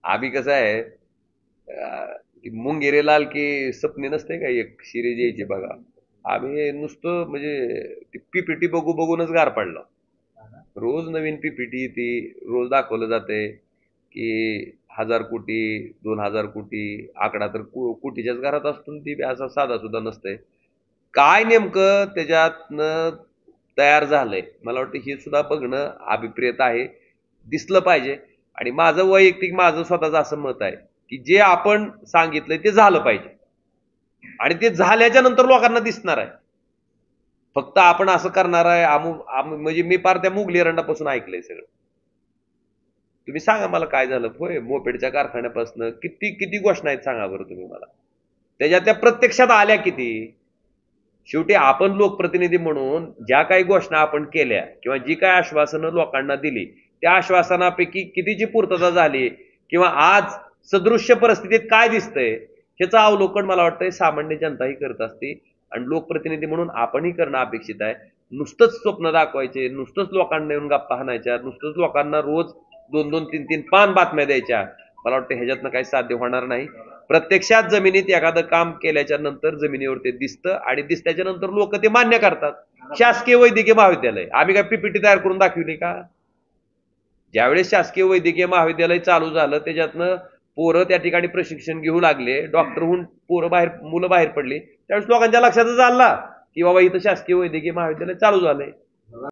आम्ही कसं आहे मुंगेरे लाल की सपने नसते का एक सिरीज यायची बघा. आम्ही नुसतं म्हणजे पीपीटी बघू बघूनच गार पडलो. रोज नवीन पीपीटी ती रोज दाखवलं जाते की 1000 कोटी 2000 कोटी आकडा तर कोटीच्याच घरात असतो ती असा साधा सुद्धा नसते. काय नेमकं त्याच्यातनं तयार झालंय मला वाटतं हे सुद्धा बघणं अभिप्रेत आहे. दिसलं पाहिजे. आणि माझं वैयक्तिक माझं स्वतःचं असं मत आहे की जे आपण सांगितलंय ते झालं पाहिजे आणि ते झाल्याच्या नंतर लोकांना दिसणार आहे. फक्त आपण असं करणार आहे म्हणजे मी पार त्या मुगली रंडापासून ऐकलंय सगळं. तुम्ही सांगा मला काय झालं होय मोपेडच्या कारखान्यापासून किती किती घोषणा आहेत सांगा बरं तुम्ही मला. त्याच्या त्या प्रत्यक्षात आल्या किती. शेवटी आपण लोकप्रतिनिधी म्हणून ज्या काही घोषणा आपण केल्या किंवा जी काही आश्वासनं लोकांना दिली त्या आश्वासनापैकी कितीची पूर्तता झाली किंवा आज सदृश्य परिस्थितीत काय दिसतंय ह्याचं अवलोकन मला वाटतंय सामान्य जनताही करत असते. आणि लोकप्रतिनिधी म्हणून आपणही करणं अपेक्षित आहे. नुसतंच स्वप्न दाखवायचे नुसतंच लोकांना येऊन गप्पा हाणायच्या नुसतंच लोकांना रोज 2-2 3-3 बातम्या द्यायच्या मला वाटतं ह्याच्यातनं काही साध्य होणार नाही. प्रत्यक्षात जमिनीत एखादं काम केल्याच्या नंतर जमिनीवर ते दिसतं आणि दिसल्याच्या नंतर लोक ते मान्य करतात. शासकीय वैद्यकीय महाविद्यालय आम्ही काय पीपीटी तयार करून दाखवली का. ज्यावेळेस शासकीय वैद्यकीय महाविद्यालय चालू झालं त्याच्यातनं पोरं त्या ठिकाणी प्रशिक्षण घेऊ लागले डॉक्टर होऊन मुलं बाहेर पडली त्यावेळेस लोकांच्या लक्षातच आला की बाबा इथं शासकीय वैद्यकीय महाविद्यालय चालू झालंय.